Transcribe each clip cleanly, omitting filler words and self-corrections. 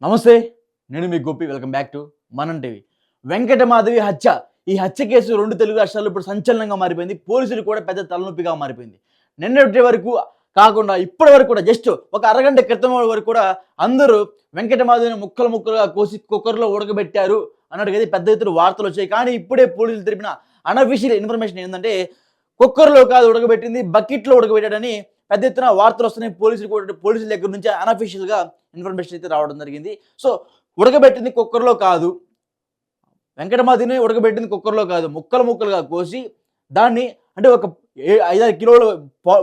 నమస్తే. నేను మీ Gopi. Welcome back to మనం టీవీ. వెంకటమాధవి హత్య. ఈ హత్య కేసు 2 తెలుగు రాష్ట్రాల్లో ఇప్పుడు సంచలనంగా మారిపోయింది. పోలీసులు కూడా పెద్ద తలనొప్పిగా మారిపోయింది. నిన్నటి వరకు కాకుండా ఇప్పటి వరకు కూడా జస్ట్ ఒక అరగంట క్రితం వరకు కూడా అందరూ వెంకటమాధవిని ముక్కలు ముక్కలుగా కోసి కుక్కర్‌లో ఉడకబెట్టారు అన్నట్టుగా పెద్ద ఎత్తున వార్తలు వచ్చాయి. కానీ ఇప్పుడే పోలీసులు తెలిపిన అనఫిషియల్ ఇన్ఫర్మేషన్ ఏందంటే కుక్కర్‌లో కాదు ఉడకబెట్టింది, బకెట్‌లో ఉడకబెట్టాడని పెద్ద ఎత్తున వార్తలు వస్తున్నాయి. పోలీసుల దగ్గర నుంచి అనఫిషియల్‌గా ఇన్ఫర్మేషన్ అయితే రావడం జరిగింది. సో ఉడకబెట్టింది కుక్కర్‌లో కాదు. వెంకటమాధవిని ఉడకబెట్టింది కుక్కర్‌లో కాదు. ముక్కలు ముక్కలుగా కోసి దాన్ని అంటే ఒక 5, 6 కిలోల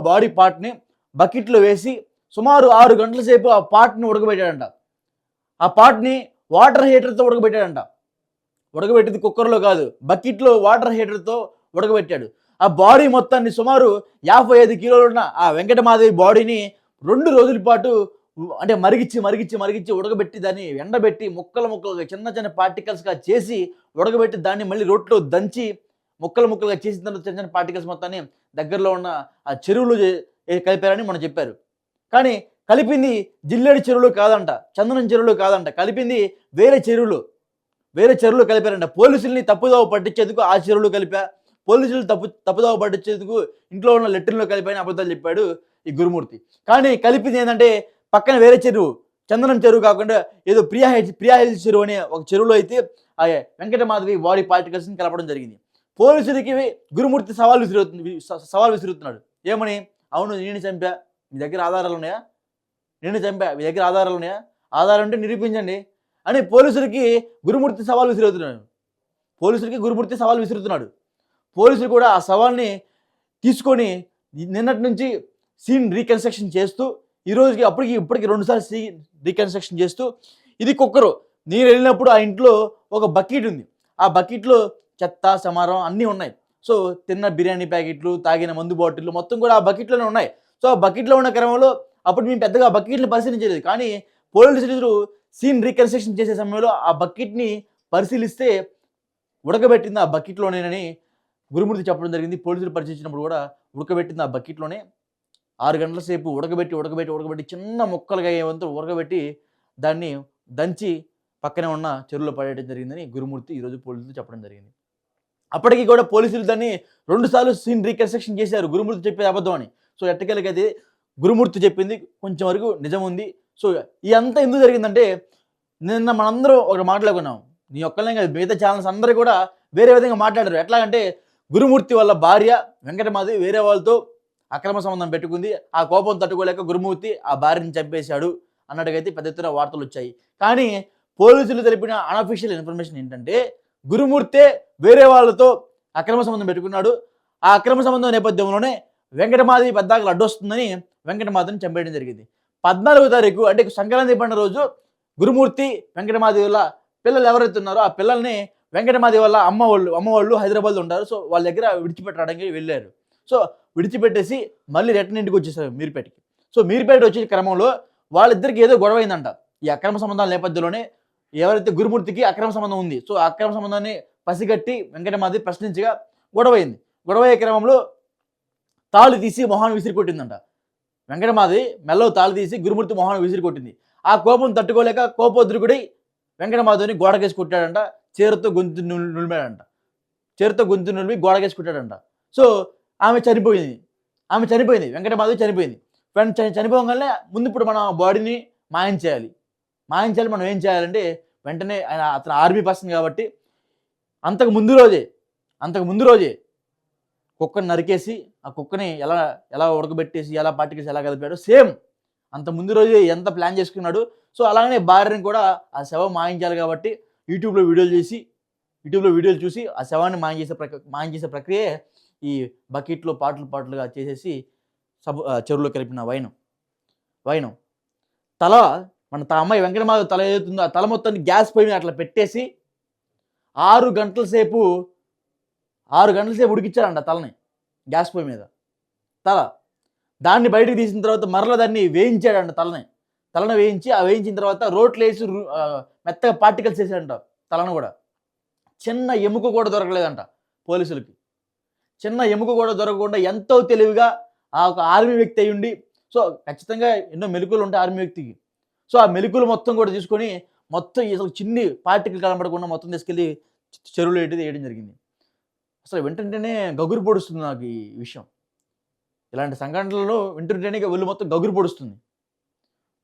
బాడీ పార్ట్‌ని బకెట్‌లో వేసి సుమారు 6 గంటల సేపు ఆ పార్ట్‌ని ఉడకబెట్టాడంట. ఆ పార్ట్‌ని వాటర్ హీటర్‌తో ఉడకబెట్టాడంట. ఉడకబెట్టింది కుక్కర్‌లో కాదు. బకెట్‌లో వాటర్ హీటర్‌తో ఉడకబెట్టాడు. ఆ బాడీ మొత్తాన్ని సుమారు 55 కిలోలున్న ఆ వెంకటమాధవి బాడీని 2 రోజుల పాటు అంటే మరిగిచ్చి ఉడకబెట్టి దాన్ని ఎండబెట్టి ముక్కలుగా చిన్న పార్టికల్స్‌గా చేసి ఉడకబెట్టి దాన్ని మళ్ళీ రోట్లో దంచి ముక్కలుగా చేసిన తర్వాత చిన్న పార్టికల్స్ మొత్తాన్ని దగ్గరలో ఉన్న ఆ చెరువులో కలిపారని మొన్న చెప్పారు. కానీ కలిపింది జిల్లేడు చెరువులో కాదంట. చందనం చెరువులో కాదంట. కలిపింది వేరే చెరువులో కలిపారంట. పోలీసుల్ని తప్పుదోవ పట్టించేందుకు ఆ చెరువులో కలిపా. పోలీసులు తప్పుదోవ పట్టించేందుకు ఇంట్లో ఉన్న లెట్రిన్‌లో కలిపాయని అబద్ధాలు చెప్పాడు ఈ గురుమూర్తి. కానీ కలిపింది ఏందంటే పక్కన వేరే చెరువు. చందనం చెరువు కాకుండా ఏదో ప్రియా హిల్స్ చెరువు అనే ఒక చెరువులో అయితే ఆ వెంకటమాధవి బాడీ పార్టికల్స్‌ని కలపడం జరిగింది. పోలీసులకి గురుమూర్తి సవాల్ విసురుతున్నాడు. ఏమని? అవును నేను చంపా. మీ దగ్గర ఆధారాలున్నాయా? నేను చంపా. మీ దగ్గర ఆధారాలున్నాయా? ఆధారం ఉంటే నిరూపించండి అని పోలీసులకి గురుమూర్తి సవాల్ విసురుతున్నాడు. పోలీసులు కూడా ఆ సవాల్‌ని తీసుకొని నిన్నటి నుంచి సీన్ రీకన్‌స్ట్రక్షన్ చేస్తూ ఈ రోజుకి ఇప్పటికి 2 సార్లు సీన్ రీకన్‌స్ట్రక్షన్ చేస్తూ ఇది కుక్కరు. నేనెళ్ళినప్పుడు ఆ ఇంట్లో ఒక బకెట్ ఉంది. ఆ బకెట్‌లో చెత్త, చెమారం అన్నీ ఉన్నాయి. సో, తిన్న బిర్యానీ ప్యాకెట్లు, తాగిన మందు బాటిల్లు మొత్తం కూడా ఆ బకెట్‌లోనే ఉన్నాయి. సో, ఆ బకెట్‌లో ఉన్న క్రమంలో అప్పుడు మేము పెద్దగా ఆ బకెట్‌ని పరిశీలించలేదు. కానీ పోలీసులు సీన్ రీకన్‌స్ట్రక్షన్ చేసే సమయంలో ఆ బకెట్‌ని పరిశీలిస్తే ఉడకబెట్టింది ఆ బకెట్‌లోనేనని గురుమూర్తి చెప్పడం జరిగింది. పోలీసులు పరిశీలించినప్పుడు కూడా ఉడకబెట్టింది ఆ బకెట్‌లోనే 6 గంటల సేపు ఉడకబెట్టి చిన్న ముక్కలుగా అయ్యేంత ఉడకబెట్టి దాన్ని దంచి పక్కనే ఉన్న చెరువులో పడేయడం జరిగిందని గురుమూర్తి ఈరోజు పోలీసులు చెప్పడం జరిగింది. అప్పటికి కూడా పోలీసులు దాన్ని 2 సార్లు సీన్ రీకన్‌స్ట్రక్షన్ చేశారు. గురుమూర్తి చెప్పేది అబద్ధం అని. సో, ఎట్టకేలకైతే గురుమూర్తి చెప్పింది కొంచెం వరకు నిజం ఉంది. సో, ఇదంతా ఎందుకు జరిగిందంటే నిన్న మనందరం ఒకటి మాట్లాడుకున్నాం. నీ ఒక్కళ్ళనే కాదు మిగతా ఛానెల్స్ అందరూ కూడా వేరే విధంగా మాట్లాడారు. ఎట్లాగంటే గురుమూర్తి వాళ్ళ భార్య వెంకటమాధవి వేరే వాళ్ళతో అక్రమ సంబంధం పెట్టుకుంది. ఆ కోపం తట్టుకోలేక గురుమూర్తి ఆ భార్యని చంపేశాడు అన్నట్టుగైతే పెద్ద ఎత్తున వార్తలొచ్చాయి. కానీ పోలీసులు తెలిపిన అనఫిషియల్ ఇన్ఫర్మేషన్ ఏంటంటే గురుమూర్తే వేరే వాళ్ళతో అక్రమ సంబంధం పెట్టుకున్నాడు. ఆ అక్రమ సంబంధం నేపథ్యంలోనే వెంకటమాధవి పద్దాకలు అడ్డొస్తుందని వెంకటమాధవిని చంపేయడం జరిగింది. 14వ తారీఖు అంటే సంక్రాంతి పండుగ రోజు గురుమూర్తి వెంకటమాధవి వాళ్ళ పిల్లలు ఎవరైతే ఉన్నారో ఆ పిల్లల్ని వెంకటమాధవి వాళ్ళ అమ్మ వాళ్ళు హైదరాబాద్‌లో ఉంటారు. సో, వాళ్ళ దగ్గర విడిచిపెట్టడానికి వెళ్ళారు. సో, విడిచిపెట్టేసి మళ్ళీ రిటర్న్ ఇంటికి వచ్చేసారు మీర్పేటకి. సో, మీర్పేట వచ్చే క్రమంలో వాళ్ళిద్దరికి ఏదో గొడవైందంట. ఈ అక్రమ సంబంధాల నేపథ్యంలోనే ఎవరైతే గురుమూర్తికి అక్రమ సంబంధం ఉంది. సో, ఆ అక్రమ సంబంధాన్ని పసిగట్టి వెంకటమాధవి ప్రశ్నించగా గొడవైంది. గొడవయ్యే క్రమంలో తాళి తీసి మొహాన్ని విసిరి కొట్టిందంట. వెంకటమాధవి మెడలో తాళి తీసి గురుమూర్తి మొహాన్ని విసిరి కొట్టింది. ఆ కోపం తట్టుకోలేక కోపోద్రికుడై వెంకటమాధవిని గోడకేసి కొట్టాడంట. చీరతో గొంతు నులిమాడంట. చీరతో గొంతు నులిమి గోడకేసి కొట్టాడంట. సో, ఆమె చనిపోయింది. వెంకటమాధవి చనిపోయింది. చనిపోగానే ముందు ఇప్పుడు మనం బాడీని మాయం చేయాలి. మనం ఏం చేయాలంటే వెంటనే అతను ఆర్మీ పర్సన్ కాబట్టి అంతకు ముందు రోజే కుక్కని నరికేసి ఆ కుక్కని ఎలా ఉడకబెట్టేసి ఎలా పార్టికల్స్ ఎలా కలిపాడో సేమ్ అంత ముందు రోజే ఎంత ప్లాన్ చేసుకున్నాడు. సో, అలాగనే భార్యని కూడా ఆ శవం మాయించాలి కాబట్టి యూట్యూబ్‌లో వీడియోలు చూసి ఆ శవాన్ని మాయం చేసే ప్రక్రియే ఈ బకెట్‌లో పార్ట్లుగా చేసేసి చెరువులో కలిపిన వైనం. తల మన అమ్మాయి వెంకటమాధవి తల ఏదైతుందో ఆ తల మొత్తాన్ని గ్యాస్ పొయ్యి మీద అట్లా పెట్టేసి 6 గంటల సేపు ఉడికిచ్చారంట తలని గ్యాస్ పొయ్యి మీద. దాన్ని బయటకు తీసిన తర్వాత మరల దాన్ని వేయించాడంట తలను వేయించిన తర్వాత రోట్లేసి మెత్తగా పార్టికల్స్ చేశాడంట తలను కూడా. చిన్న ఎముక కూడా దొరకలేదంట పోలీసులకి. చిన్న ఎముక కూడా దొరకకుండా ఎంతో తెలివిగా ఆ ఒక ఆర్మీ వ్యక్తి అయ్యుండి సో, ఖచ్చితంగా ఎన్నో మెలకువలు ఉంటాయి ఆర్మీ వ్యక్తికి. సో ఆ మెలుకులు మొత్తం కూడా తీసుకొని మొత్తం అసలు చిన్ని పార్టికల్ కనబడకుండా మొత్తం తీసుకెళ్ళి చెరువులో వేయడం జరిగింది. అసలు వింటుంటేనే గగురు పొడుస్తుంది నాకు ఈ విషయం. ఇలాంటి సంఘటనలలో వింటుంటేనే ఒళ్ళు మొత్తం గగురు పొడుస్తుంది.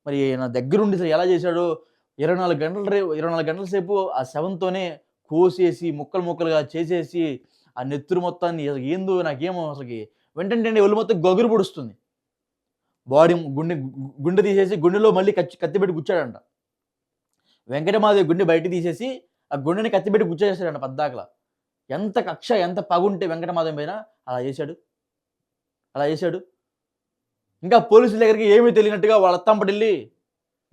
మరి నా దగ్గరుండి అసలు ఎలా చేశాడో 24 గంటల సేపు ఆ శవంతోనే కోసేసి ముక్కలు ముక్కలుగా చేసేసి ఆ నెత్తురు మొత్తాన్ని అసలు ఏందో నాకేమో అసలకి వింటుంటేనే ఒళ్ళు మొత్తం గగురు పొడుస్తుంది. బాడీ గుండె తీసేసి గుండెలో మళ్ళీ కత్తి పెట్టి గుచ్చాడంట. వెంకటమాధవి గుండె బయట తీసేసి ఆ గుండెని కత్తి పెట్టి గుచ్చేసాడంట పద్దాకల. ఎంత కక్ష ఎంత పగుంటే వెంకటమాధవి పైన అలా చేశాడు. ఇంకా పోలీసుల దగ్గరికి ఏమీ తెలియనట్టుగా వాళ్ళ అత్తంపటెళ్ళి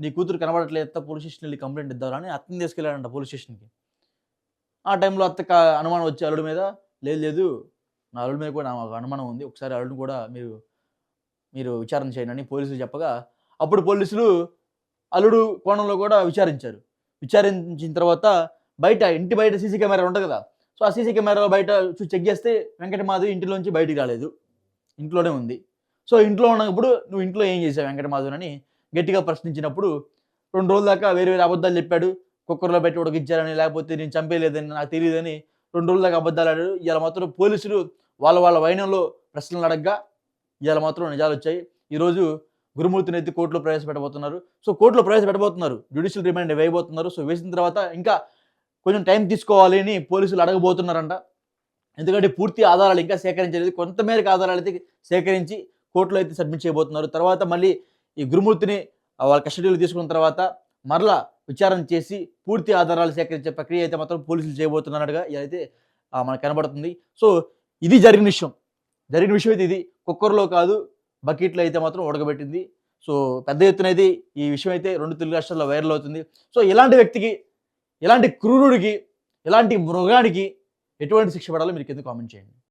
నీ కూతురు కనబడట్లేదు అత్త, పోలీస్ స్టేషన్ వెళ్ళి కంప్లైంట్ ఇద్దామని అత్తని తీసుకెళ్ళాడంట పోలీస్ స్టేషన్‌కి. ఆ టైంలో అత్తకి అనుమానం వచ్చి అల్లుడి మీద లేదు నా అల్లుడి మీద కూడా నాకు అనుమానం ఉంది. ఒకసారి అల్లుడిని కూడా మీరు విచారణ చేయండి అని పోలీసులు చెప్పగా అప్పుడు పోలీసులు అల్లుడు కోణంలో కూడా విచారించారు. విచారించిన తర్వాత ఇంటి బయట సీసీ కెమెరా ఉంటది కదా! సో, ఆ సీసీ కెమెరాలో బయట చెక్ చేస్తే వెంకటమాధవి ఇంటిలోంచి బయటికి రాలేదు. ఇంట్లోనే ఉంది. సో, ఇంట్లో ఉన్నప్పుడు నువ్వు ఇంట్లో ఏం చేసావు వెంకటమాధవిని గట్టిగా ప్రశ్నించినప్పుడు 2 రోజుల దాకా వేరే వేరే అబద్ధాలు చెప్పాడు. కుక్కర్‌లో పెట్టి ఉడికించారని, లేకపోతే నేను చంపేయలేదని నాకు తెలీదని 2 రోజుల దాకా అబద్ధాలాడాడు. ఇయాల మాత్రం పోలీసులు వాళ్ళ వైనంలో ప్రశ్నలు అడగ్గా ఇయాల మాత్రం నిజాలొచ్చాయి. ఈరోజు గురుమూర్తిని ఎత్తి కోర్టులో ప్రవేశపెట్టబోతున్నారు. సో, కోర్టులో ప్రవేశపెట్టబోతున్నారు. జ్యుడిషియల్ రిమాండ్ వేయబోతున్నారు. సో, వేసిన తర్వాత ఇంకా కొంచెం టైం తీసుకోవాలి అని పోలీసులు అడగబోతున్నారంట. ఎందుకంటే పూర్తి ఆధారాలు ఇంకా సేకరించలేదు. కొంతమేరకు ఆధారాలైతే సేకరించి కోర్టులో అయితే సబ్మిట్ చేయబోతున్నారు. తర్వాత మళ్ళీ ఈ గురుమూర్తిని వాళ్ళ కస్టడీలో తీసుకున్న తర్వాత మరలా విచారణ చేసి పూర్తి ఆధారాలు సేకరించే ప్రక్రియ అయితే మాత్రం పోలీసులు చేయబోతున్నట్టుగా ఇదైతే మనకు కనబడుతుంది. సో, ఇది జరిగిన విషయం. జరిగిన విషయం అయితే ఇది. కుక్కర్‌లో కాదు బకెట్‌లో అయితే మాత్రం ఉడకబెట్టింది. సో, పెద్ద ఎత్తున అయితే ఈ విషయం అయితే 2 తెలుగు రాష్ట్రాల్లో వైరల్ అవుతుంది. సో, ఇలాంటి వ్యక్తికి, ఇలాంటి క్రూరుడికి, ఇలాంటి మృగానికి ఎటువంటి శిక్ష పడాలో మీరు కింద కామెంట్ చేయండి.